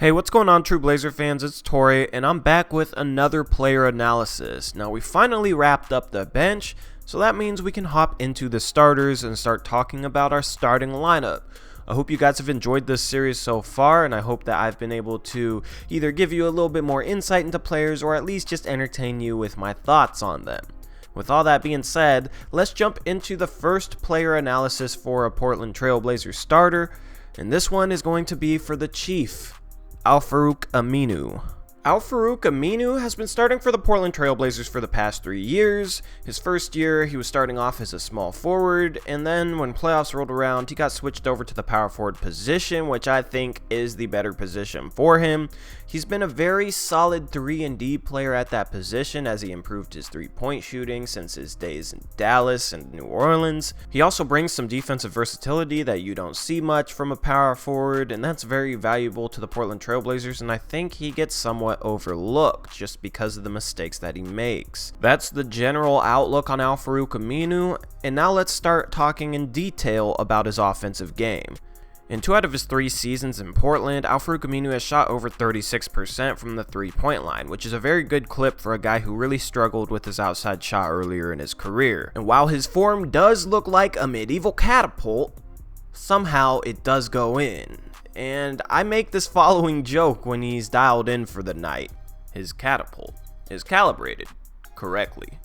Hey, what's going on, True Blazer fans? It's Torey, and I'm back with another player analysis. Now, we finally wrapped up the bench, so that means we can hop into the starters and start talking about our starting lineup. I hope you guys have enjoyed this series so far, and I hope that I've been able to either give you a little bit more insight into players or at least just entertain you with my thoughts on them. With all that being said, let's jump into the first player analysis for a Portland Trail Blazers starter, and this one is going to be for the Chief, Al-Farouq Aminu. Al-Farouq Aminu has been starting for the Portland Trail Blazers for the past 3 years. His first year, he was starting off as a small forward, and then when playoffs rolled around, he got switched over to the power forward position, which I think is the better position for him. He's been a very solid 3-and-D player at that position as he improved his three-point shooting since his days in Dallas and New Orleans. He also brings some defensive versatility that you don't see much from a power forward, and that's very valuable to the Portland Trail Blazers, and I think he gets somewhat overlooked just because of the mistakes that he makes. That's the general outlook on Al-Farouq Aminu, and now let's start talking in detail about his offensive game. In 2 out of his 3 seasons in Portland, Al-Farouq Aminu has shot over 36% from the three-point line, which is a very good clip for a guy who really struggled with his outside shot earlier in his career. And while his form does look like a medieval catapult, somehow it does go in. And I make this following joke when he's dialed in for the night. His catapult is calibrated correctly.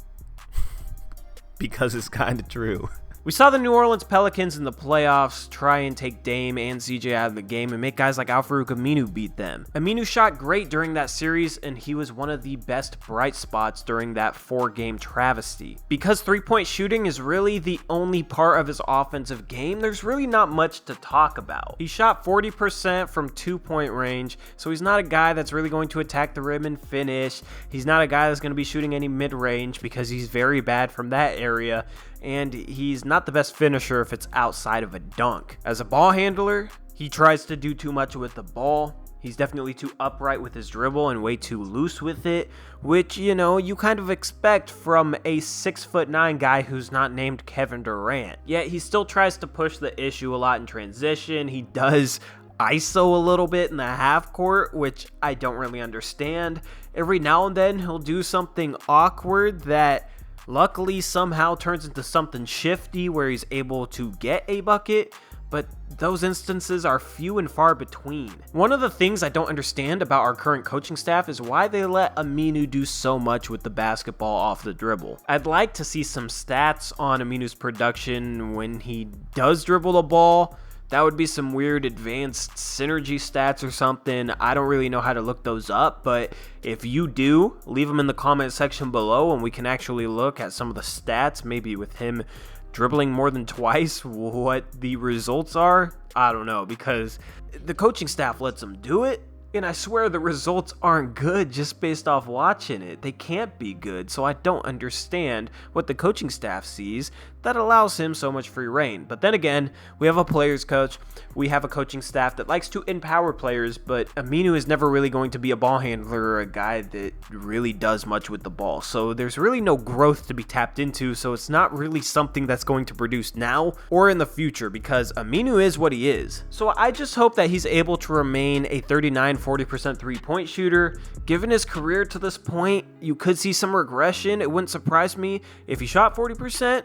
Because it's kinda true. We saw the New Orleans Pelicans in the playoffs try and take Dame and CJ out of the game and make guys like Al-Farouq Aminu beat them. Aminu shot great during that series, and he was one of the best bright spots during that 4-game travesty. Because three-point shooting is really the only part of his offensive game, there's really not much to talk about. He shot 40% from 2-point range, so he's not a guy that's really going to attack the rim and finish. He's not a guy that's going to be shooting any mid-range because he's very bad from that area. And he's not the best finisher if it's outside of a dunk. As a ball handler, he tries to do too much with the ball. He's definitely too upright with his dribble and way too loose with it, which, you know, you kind of expect from a 6'9" guy who's not named Kevin Durant. Yet he still tries to push the issue a lot in transition. He does ISO a little bit in the half court, which I don't really understand. Every now and then he'll do something awkward that luckily somehow turns into something shifty where he's able to get a bucket, but those instances are few and far between. One of the things I don't understand about our current coaching staff is why they let Aminu do so much with the basketball off the dribble. I'd like to see some stats on Aminu's production when he does dribble the ball. That would be some weird advanced synergy stats or something. I don't really know how to look those up, but if you do, leave them in the comment section below and we can actually look at some of the stats, maybe with him dribbling more than twice, what the results are. I don't know, because the coaching staff lets him do it, and I swear the results aren't good just based off watching it. They can't be good, so I don't understand what the coaching staff sees that allows him so much free reign. But then again, we have a players coach, we have a coaching staff that likes to empower players, but Aminu is never really going to be a ball handler or a guy that really does much with the ball. So there's really no growth to be tapped into, so it's not really something that's going to produce now or in the future because Aminu is what he is. So I just hope that he's able to remain a 39-40% three-point shooter. Given his career to this point, you could see some regression. It wouldn't surprise me if he shot 40%,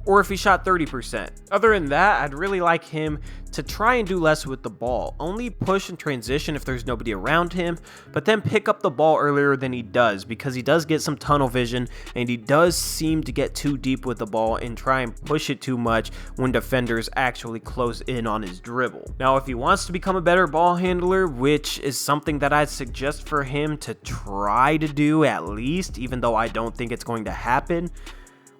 or if he shot 30%. Other than that, I'd really like him to try and do less with the ball. Only push and transition if there's nobody around him, but then pick up the ball earlier than he does because he does get some tunnel vision and he does seem to get too deep with the ball and try and push it too much when defenders actually close in on his dribble. Now, if he wants to become a better ball handler, which is something that I'd suggest for him to try to do at least, even though I don't think it's going to happen,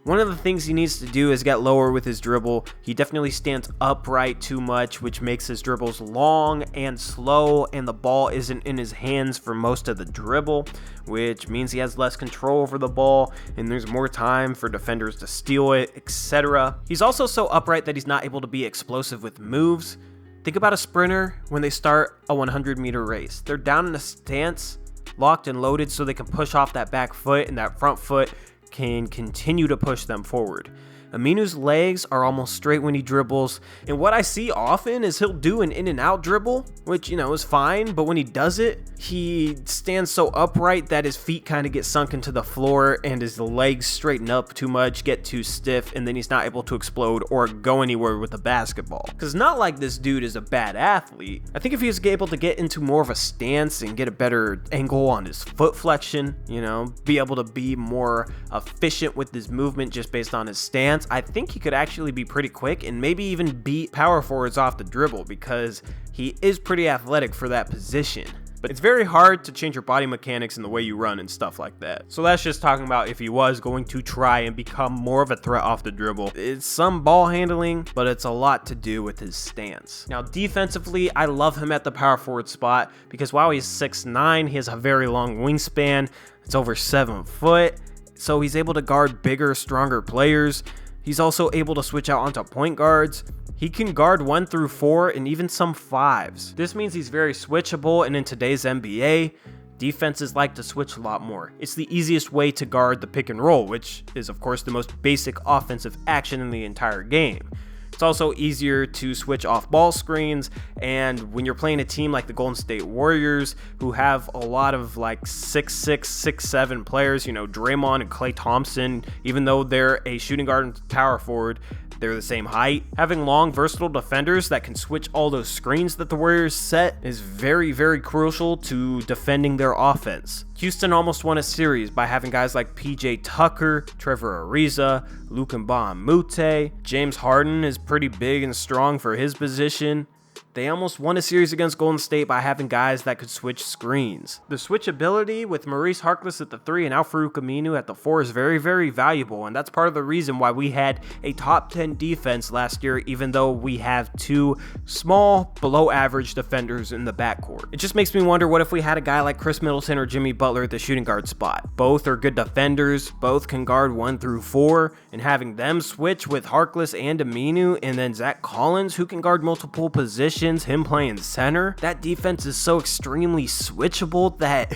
one of the things he needs to do is get lower with his dribble. He definitely stands upright too much, which makes his dribbles long and slow, and the ball isn't in his hands for most of the dribble, which means he has less control over the ball, and there's more time for defenders to steal it, etc. He's also so upright that he's not able to be explosive with moves. Think about a sprinter when they start a 100-meter race. They're down in a stance, locked and loaded, so they can push off that back foot, and that front foot can continue to push them forward. Aminu's legs are almost straight when he dribbles, and what I see often is he'll do an in and out dribble, which, you know, is fine, but when he does it, he stands so upright that his feet kind of get sunk into the floor and his legs straighten up too much, get too stiff, and then he's not able to explode or go anywhere with the basketball. Because not like this dude is a bad athlete. I think if he was able to get into more of a stance and get a better angle on his foot flexion, you know, be able to be more efficient with his movement just based on his stance, I think he could actually be pretty quick and maybe even beat power forwards off the dribble because he is pretty athletic for that position. But it's very hard to change your body mechanics and the way you run and stuff like that. So that's just talking about if he was going to try and become more of a threat off the dribble. It's some ball handling, but it's a lot to do with his stance. Now defensively, I love him at the power forward spot because while he's 6'9", he has a very long wingspan. It's over 7 foot. So he's able to guard bigger, stronger players. He's also able to switch out onto point guards. He can guard 1 through 4 and even some 5s. This means he's very switchable, and in today's NBA, defenses like to switch a lot more. It's the easiest way to guard the pick and roll, which is of course the most basic offensive action in the entire game. It's also easier to switch off ball screens, and when you're playing a team like the Golden State Warriors, who have a lot of like 6'6", 6'7" players, you know, Draymond and Klay Thompson, even though they're a shooting guard and power forward, they're the same height. Having long, versatile defenders that can switch all those screens that the Warriors set is very, very crucial to defending their offense. Houston almost won a series by having guys like PJ Tucker, Trevor Ariza, Luke Mbah-a-Moute. James Harden is pretty big and strong for his position. They almost won a series against Golden State by having guys that could switch screens. The switchability with Maurice Harkless at the 3 and Al-Farouq Aminu at the 4 is very, very valuable, and that's part of the reason why we had a top 10 defense last year, even though we have 2 small, below average defenders in the backcourt. It just makes me wonder, what if we had a guy like Chris Middleton or Jimmy Butler at the shooting guard spot? Both are good defenders, both can guard 1 through 4, and having them switch with Harkless and Aminu, and then Zach Collins, who can guard multiple positions, him playing center, that defense is so extremely switchable that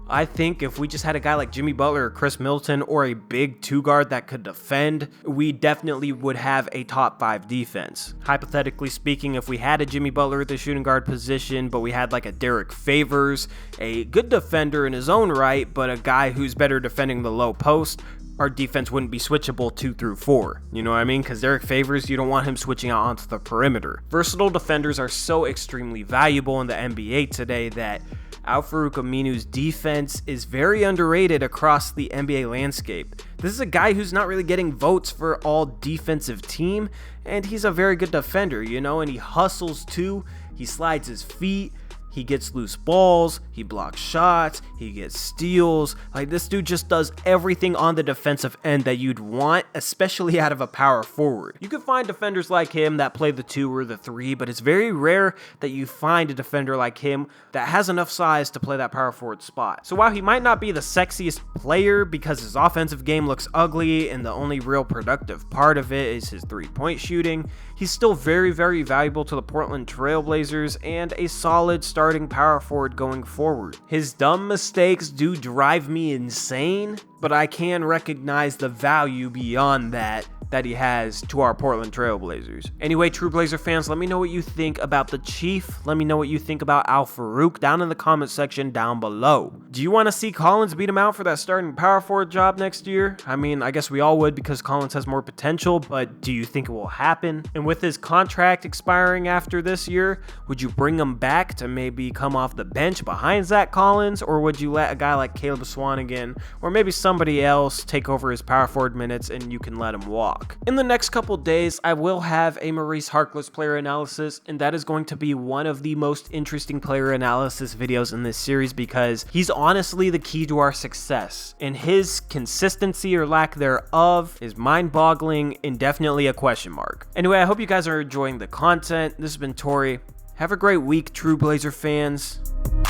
I think if we just had a guy like Jimmy Butler or Chris Middleton or a big 2 guard that could defend, we definitely would have a top 5 defense. Hypothetically speaking, if we had a Jimmy Butler at the shooting guard position, but we had like a Derek Favors, a good defender in his own right, but a guy who's better defending the low post, our defense wouldn't be switchable 2 through 4. You know what I mean? Because Derek Favors, you don't want him switching out onto the perimeter. Versatile defenders are so extremely valuable in the NBA today that Al-Farouq Aminu's defense is very underrated across the NBA landscape. This is a guy who's not really getting votes for all defensive team, and he's a very good defender, you know, and he hustles too. He slides his feet. He gets loose balls, he blocks shots, he gets steals. Like, this dude just does everything on the defensive end that you'd want, especially out of a power forward. You can find defenders like him that play the 2 or the 3, but it's very rare that you find a defender like him that has enough size to play that power forward spot. So while he might not be the sexiest player because his offensive game looks ugly and the only real productive part of it is his 3-point shooting, he's still very, very valuable to the Portland Trail Blazers and a solid starting power forward going forward. His dumb mistakes do drive me insane, but I can recognize the value beyond that he has to our Portland Trail Blazers. Anyway, true Blazer fans, let me know what you think about the Chief. Let me know what you think about Al-Farouq down in the comment section down below. Do you want to see Collins beat him out for that starting power forward job next year? I mean, I guess we all would because Collins has more potential, but do you think it will happen? And with his contract expiring after this year, would you bring him back to maybe come off the bench behind Zach Collins, or would you let a guy like Caleb Swanigan or maybe somebody else take over his power forward minutes and you can let him walk? In the next couple days, I will have a Maurice Harkless player analysis, and that is going to be one of the most interesting player analysis videos in this series because he's honestly the key to our success, and his consistency or lack thereof is mind-boggling and definitely a question mark. Anyway, I hope you guys are enjoying the content. This has been Torey. Have a great week, true Blazer fans.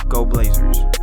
Go Blazers.